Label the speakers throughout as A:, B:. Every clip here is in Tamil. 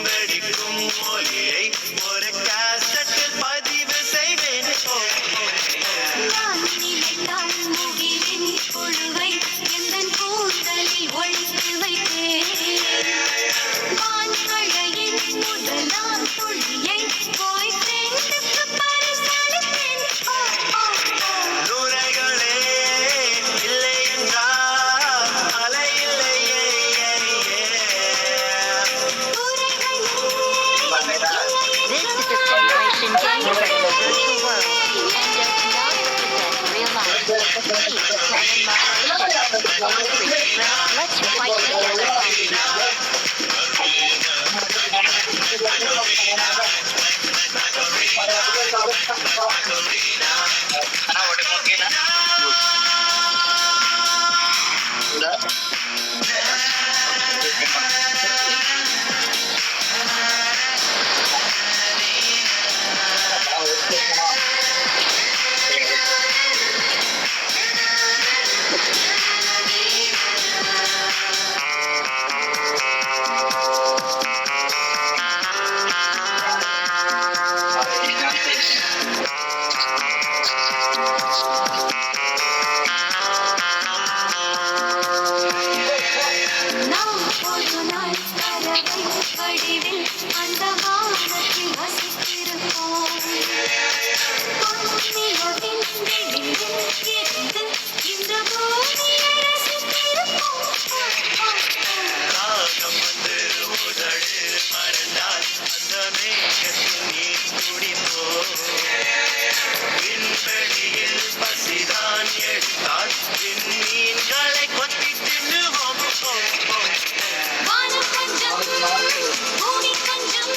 A: வெடிக்கும் ஒலியை ஒரு காசட்டில் பதிவு செய்வேன்.
B: நான் நினைத்தால் முகிலின் புழுவை எந்தன் கூந்தலில் ஒழித்து வைத்தேன். வான்மழையின் முதலாம் துளியை போய் ஃப்ரெண்டுக்கு பரிசளித்தேன்.
A: நுரைகளே இல்லை என்றால் அலை இல்லையே.
C: This is a simulation generated virtual world and does not represent real life. Please plan in moderation. Let's fight together.
B: நாம் ஒரு நாள் பறவை வடிவில் அந்த வானத்தில் வசித்திருப்போம். பொன்னிலவின் வெளியில் இருந்து இந்த பூமியை ரசித்திருப்போம்.
A: காகம் வந்து உதடு மறந்தால் அந்த மேகத்தில் நீர் குடிப்போம். விண்வெளியில் பசிதான் எடுத்தால் விண்மீன்களை கொத்தி தின்னுவோம்.
B: வானம் கொஞ்சம் பூமி கொஞ்சம்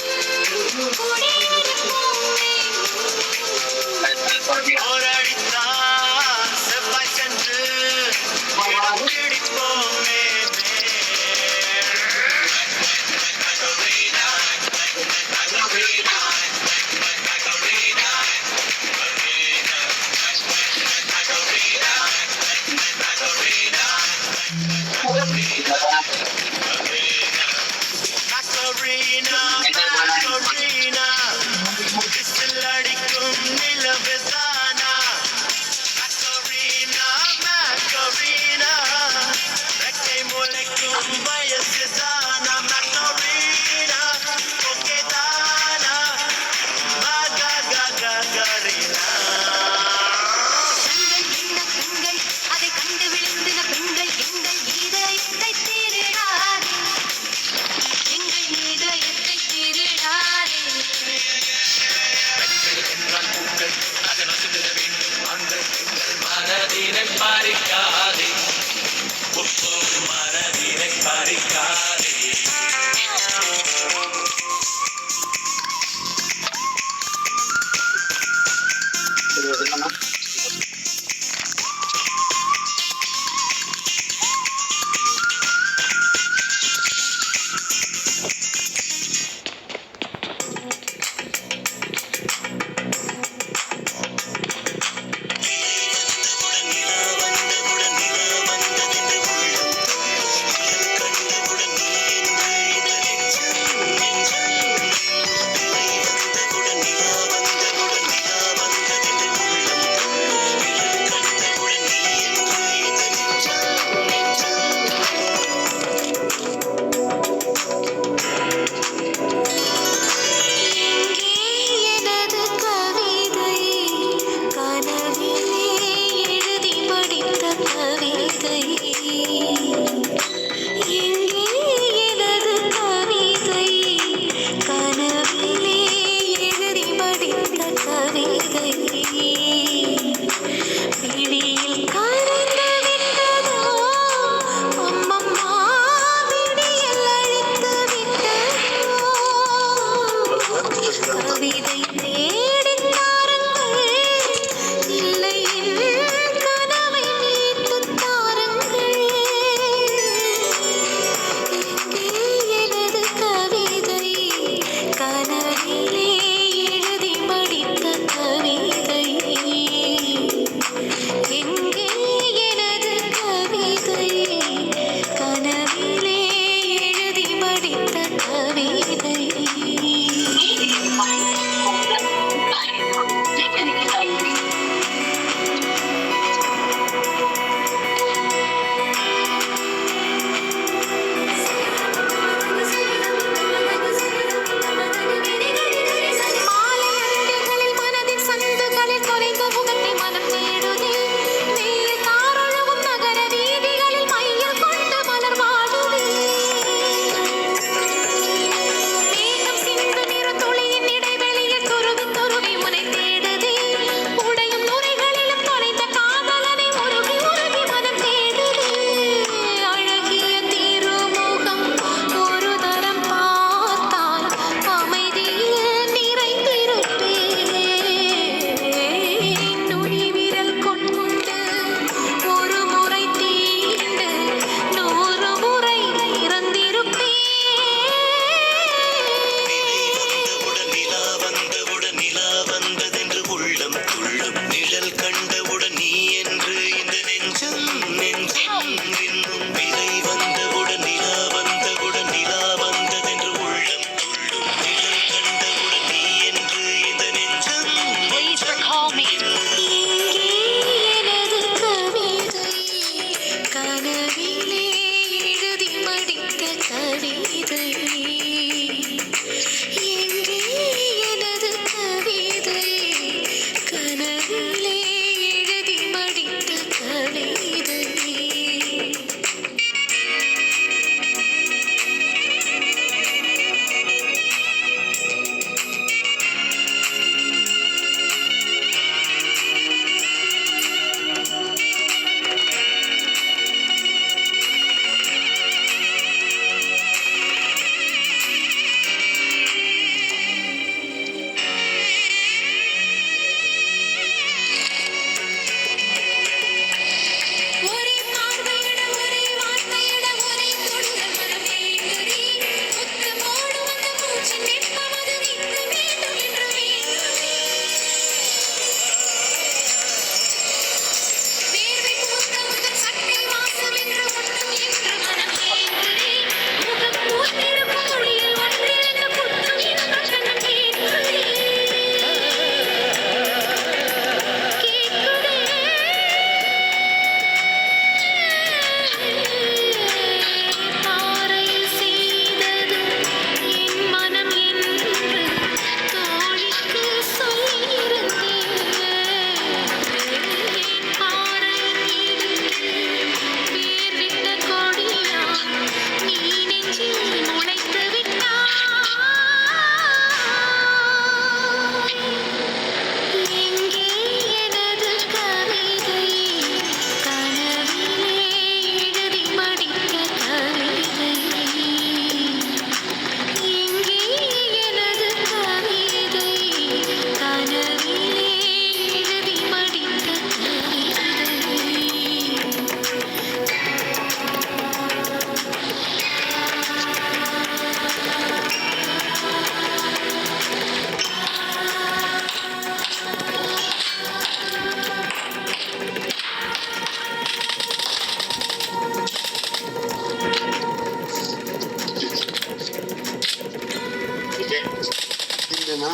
D: போதுமா?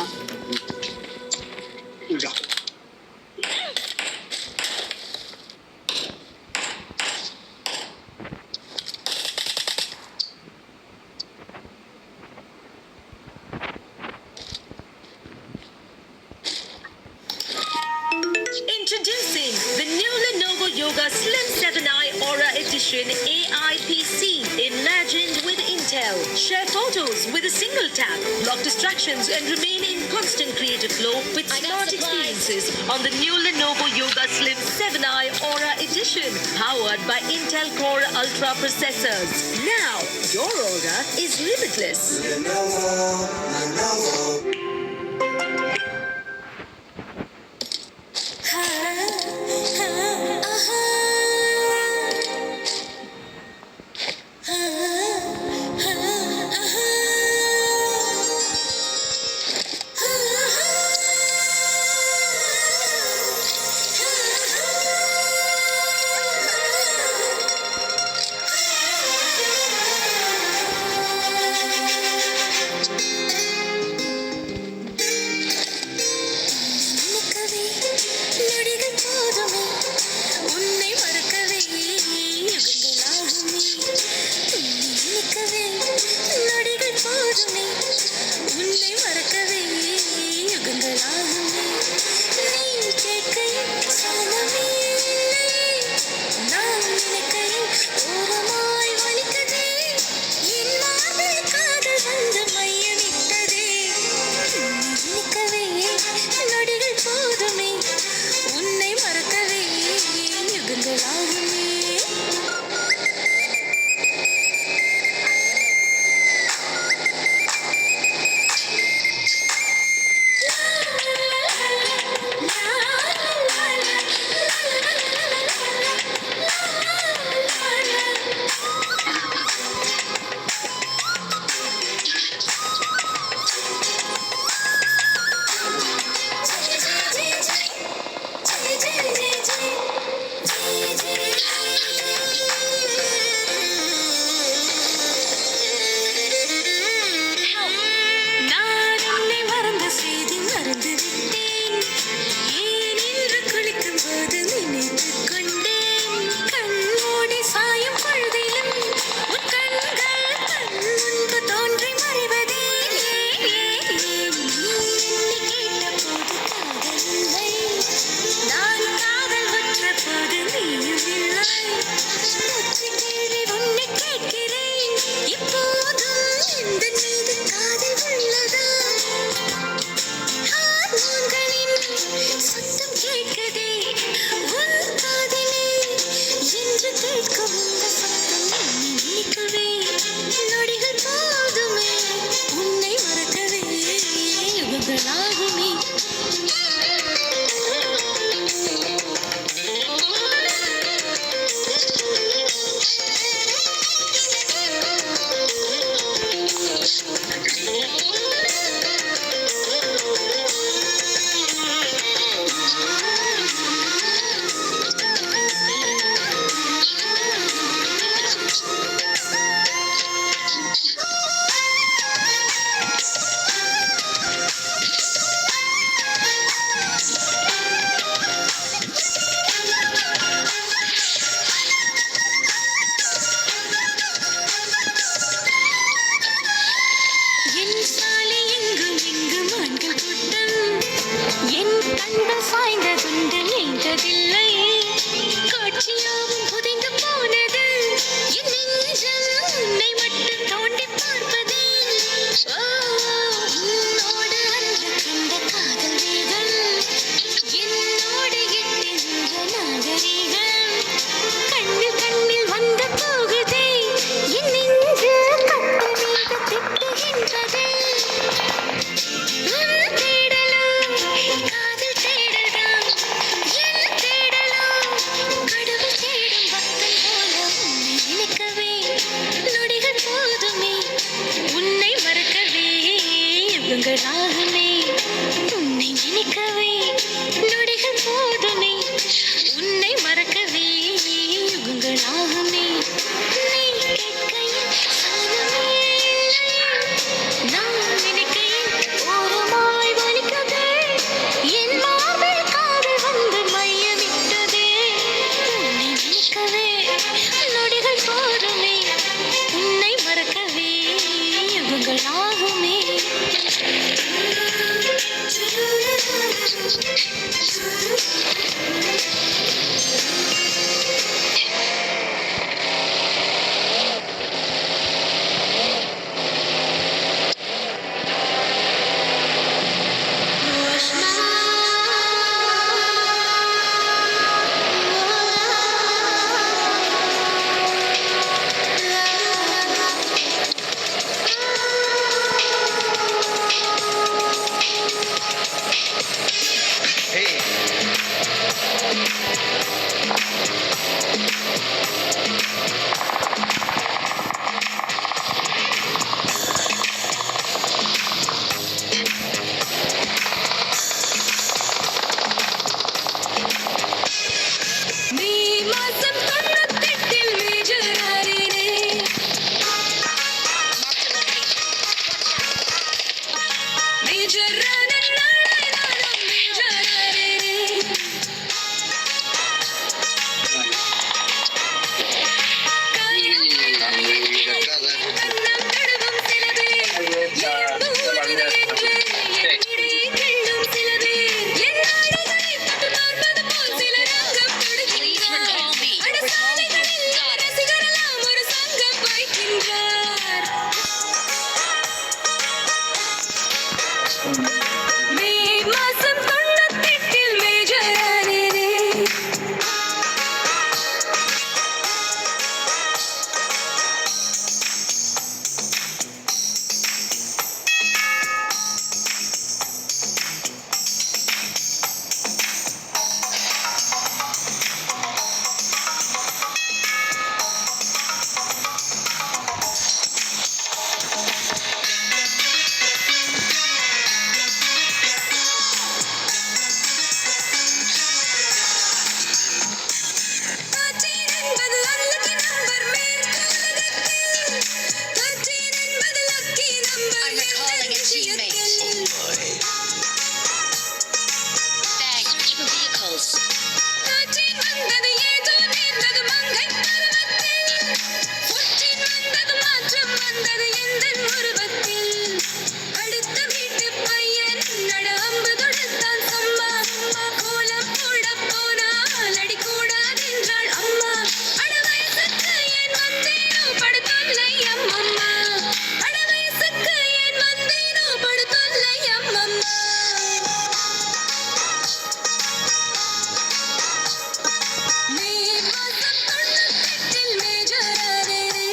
D: இங்க.
E: Introducing the new Lenovo Yoga Slim 7i Aura Edition AIPC, imagined with Intel. Share photos with a single tap, block distractions and remain in constant creative flow with smart experiences on the new Lenovo Yoga Slim 7i Aura Edition, powered by Intel Core Ultra processors. Now, your aura is limitless.
B: ராகமே உன்னை நினைக்கவே நொடிகள் போதுமே உன்னை மறக்கவே யுகங்களாகுமே நீ கேட்கையில் சலனமே இல்லை நான் நினைக்கையில் ஓரமாய் வந்தது எந்தன் உருவத்தில். அடுத்த வீட்டு பையன் நட அம்பு தொடுத்தான் சும்மா. கோலம் போடப் போனால் அடி கூடாதென்றாள் அம்மா. அட வயசுக்கு ஏன் வந்தேனோ படுத்தொல்லை அம்மம்மா. அட வயசுக்கு ஏன் வந்தேனோ படுத்தொல்லை அம்மம்மா. மே மாசம் 98 மேஜரானேனே.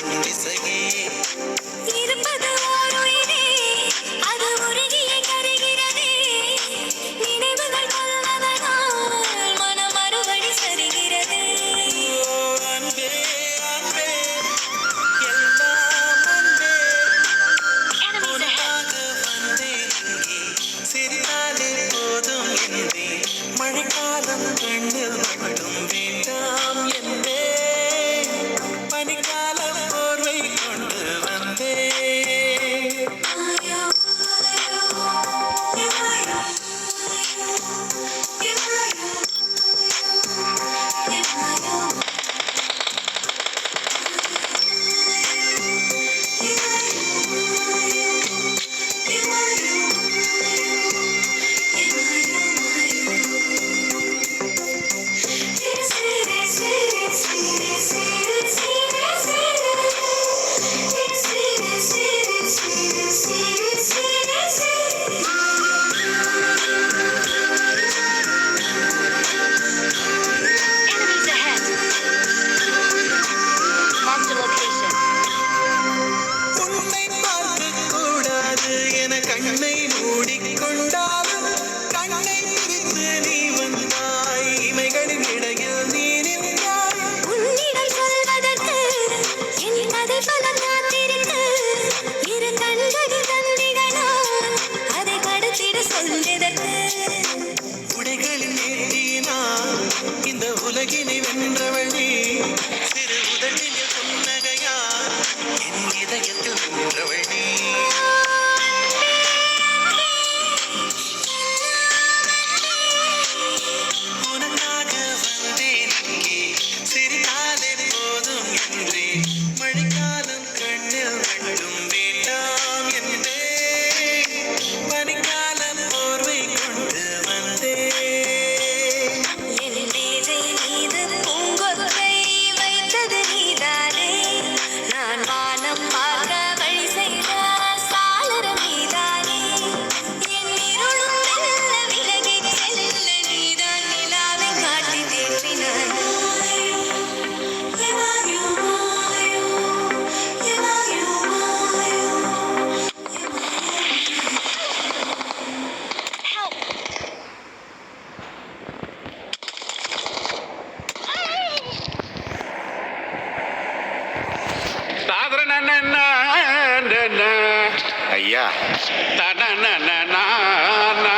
A: என் இசையே.
B: இருப்பது ஓர் உயிரே, அது உருகியே கரைகிறதே. நினைவுகள் கொள்வதனால் மனம் மறுபடி சரிகிறதே.
A: ஓ அன்பே அன்பே எல்லாம் அன்பே.
C: Enemies ahead.
A: உனக்காக வந்தேன் இங்கே. சிரித்தாலே போதும் என்றேன். மழைக்காலம் கண்ணில் மட்டும் வேண்டாம் என்பேன். பனிக்காலம் போர்வை கொண்டு வந்தேன்.
B: ஆயோ ஆயோ ஆயோ ஆயோ
C: Enemies ahead. Marked a location.
A: உன்னை பார்க்கக் கூடாது என கண்ணை மூடிக்கொண்டாலும் கண்ணை பிரித்து நீ வந்தாய். இமைகளின் இடையில் நீ நின்றாய்.
B: உன்னிடம் சொல்வதற்கு என் கதை பல காத்திருக்கு. இரு கண்களில் தந்திகளா அதை கடத்திட சொல்வதற்கு.
A: உடைகளில் ஏற்றினான் இந்த உலகினை வென்றவளே. சிறு உதட்டில் புன்னகையா என் இதயத்தில் நின்றவளே. உனக்காக வந்தேன் இங்கே. சிரித்தாலே போதும் என்றேன். மழைக்காலம் கண்ணில் மட்டும் வேண்டாம் என்பேன். பனிக்காலம் போர்வை கொண்டு வந்தேன்.
B: என் மேஜை மீது பூங்கொத்தை வைத்தது நீதானே. நான் வானம் பார்க்க வழி செய்த சாளரம் நீதானே. என் இருளும் மெல்ல விலகிச் செல்ல நீதான் நிலாவை காட்டி தேற்றினாய். எவாயோ மாயோ எவாயோ மாயோ
C: Help!
D: ஐயா